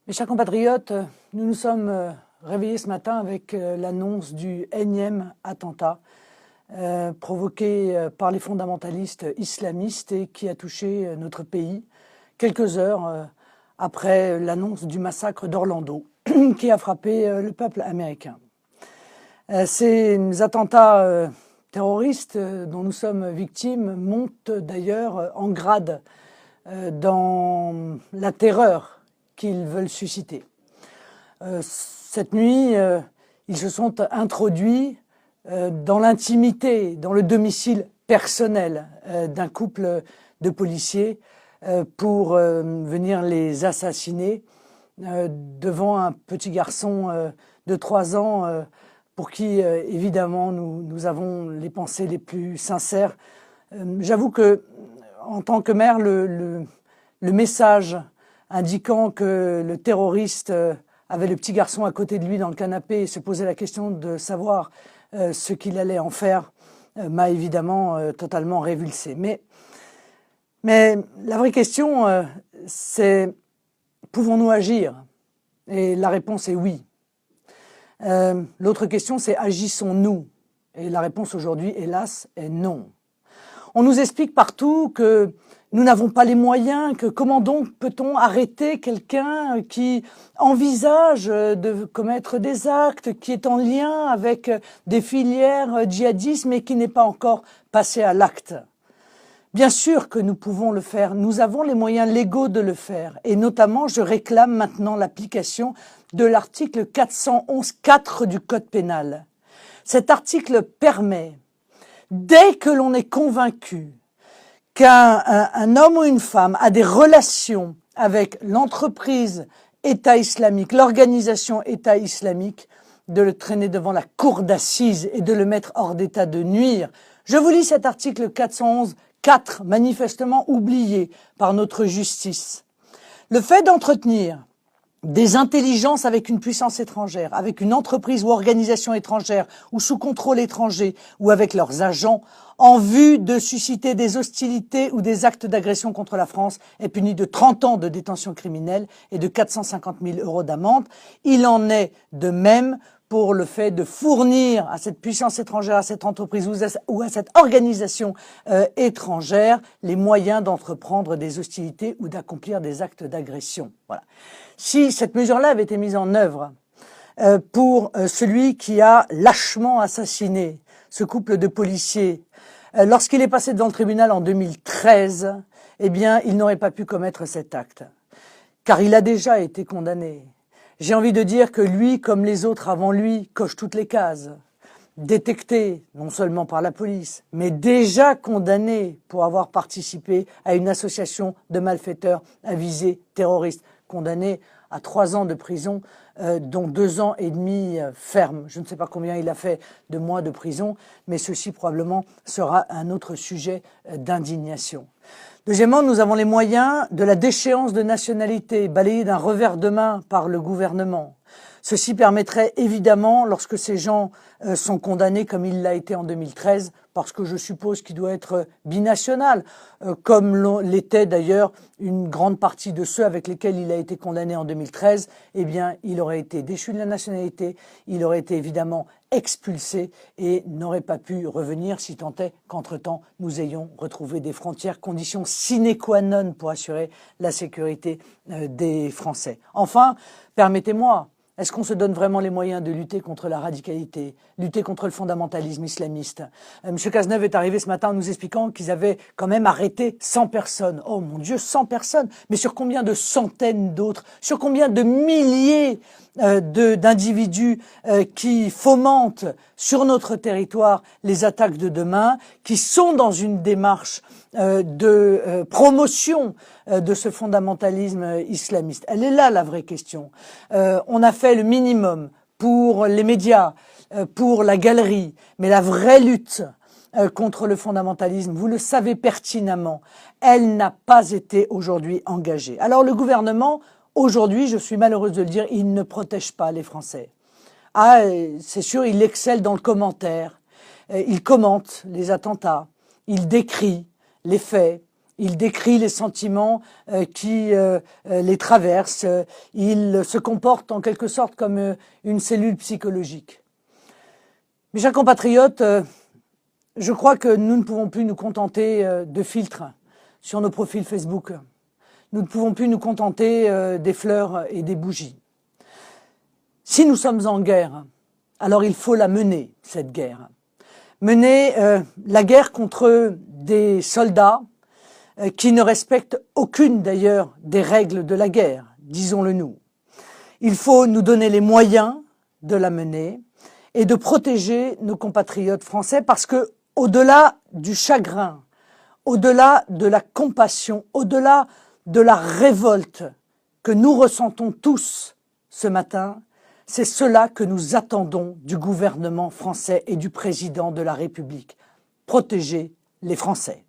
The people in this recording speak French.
Mes chers compatriotes, nous nous sommes réveillés ce matin avec l'annonce du énième attentat provoqué par les fondamentalistes islamistes et qui a touché notre pays quelques heures après l'annonce du massacre d'Orlando qui a frappé le peuple américain. Ces attentats terroristes dont nous sommes victimes montent d'ailleurs en grade dans la terreur qu'ils veulent susciter. Cette nuit, ils se sont introduits dans l'intimité, dans le domicile personnel d'un couple de policiers pour venir les assassiner devant un petit garçon de 3 ans pour qui, évidemment, nous avons les pensées les plus sincères. J'avoue que, en tant que mère, le message indiquant que le terroriste avait le petit garçon à côté de lui dans le canapé et se posait la question de savoir ce qu'il allait en faire, m'a évidemment totalement révulsé. Mais la vraie question, c'est pouvons-nous agir? Et la réponse est oui. L'autre question, c'est agissons-nous? Et la réponse aujourd'hui, hélas, est non. On nous explique partout que nous n'avons pas les moyens, que comment donc peut-on arrêter quelqu'un qui envisage de commettre des actes, qui est en lien avec des filières djihadistes, mais qui n'est pas encore passé à l'acte. Bien sûr que nous pouvons le faire, nous avons les moyens légaux de le faire, et notamment je réclame maintenant l'application de l'article 411-4 du Code pénal. Cet article permet, dès que l'on est convaincu qu'un homme ou une femme a des relations avec l'entreprise État islamique, l'organisation État islamique, de le traîner devant la cour d'assises et de le mettre hors d'état de nuire. Je vous lis cet article 411-4, manifestement oublié par notre justice. Le fait d'entretenir des intelligences avec une puissance étrangère, avec une entreprise ou organisation étrangère ou sous contrôle étranger ou avec leurs agents en vue de susciter des hostilités ou des actes d'agression contre la France est puni de 30 ans de détention criminelle et de 450 000 € d'amende. Il en est de même pour le fait de fournir à cette puissance étrangère, à cette entreprise ou à cette organisation étrangère les moyens d'entreprendre des hostilités ou d'accomplir des actes d'agression. Voilà. Si cette mesure-là avait été mise en œuvre pour celui qui a lâchement assassiné ce couple de policiers, lorsqu'il est passé devant le tribunal en 2013, eh bien, il n'aurait pas pu commettre cet acte, car il a déjà été condamné. J'ai envie de dire que lui, comme les autres avant lui, coche toutes les cases. Détecté, non seulement par la police, mais déjà condamné pour avoir participé à une association de malfaiteurs à visée terroriste. Condamné à 3 ans de prison, dont 2 ans et demi ferme. Je ne sais pas combien il a fait de mois de prison, mais ceci probablement sera un autre sujet d'indignation. Deuxièmement, nous avons les moyens de la déchéance de nationalité, balayée d'un revers de main par le gouvernement. Ceci permettrait évidemment, lorsque ces gens sont condamnés comme il l'a été en 2013, parce que je suppose qu'il doit être binational, comme l'était d'ailleurs une grande partie de ceux avec lesquels il a été condamné en 2013, eh bien, il aurait été déchu de la nationalité, il aurait été évidemment expulsé et n'aurait pas pu revenir si tant est qu'entre-temps nous ayons retrouvé des frontières, conditions sine qua non pour assurer la sécurité des Français. Enfin, permettez-moi, est-ce qu'on se donne vraiment les moyens de lutter contre la radicalité, lutter contre le fondamentalisme islamiste? M. Cazeneuve est arrivé ce matin en nous expliquant qu'ils avaient quand même arrêté 100 personnes. Oh mon Dieu, 100 personnes! Mais sur combien de centaines d'autres? Sur combien de milliers d'individus qui fomentent sur notre territoire les attaques de demain, qui sont dans une démarche de promotion de ce fondamentalisme islamiste? Elle est là la vraie question. On a fait le minimum pour les médias, pour la galerie, mais la vraie lutte contre le fondamentalisme, vous le savez pertinemment, elle n'a pas été aujourd'hui engagée. Alors le gouvernement, aujourd'hui, je suis malheureuse de le dire, il ne protège pas les Français. Ah, c'est sûr, il excelle dans le commentaire, il commente les attentats, il décrit les faits, Il décrit les sentiments qui les traversent. Il se comporte en quelque sorte comme une cellule psychologique. Mes chers compatriotes, je crois que nous ne pouvons plus nous contenter de filtres sur nos profils Facebook. Nous ne pouvons plus nous contenter des fleurs et des bougies. Si nous sommes en guerre, alors il faut la mener, cette guerre. Mener la guerre contre des soldats qui ne respectent aucune d'ailleurs des règles de la guerre, disons-le nous. Il faut nous donner les moyens de la mener et de protéger nos compatriotes français parce que, au-delà du chagrin, au-delà de la compassion, au-delà de la révolte que nous ressentons tous ce matin, c'est cela que nous attendons du gouvernement français et du président de la République. Protéger les Français.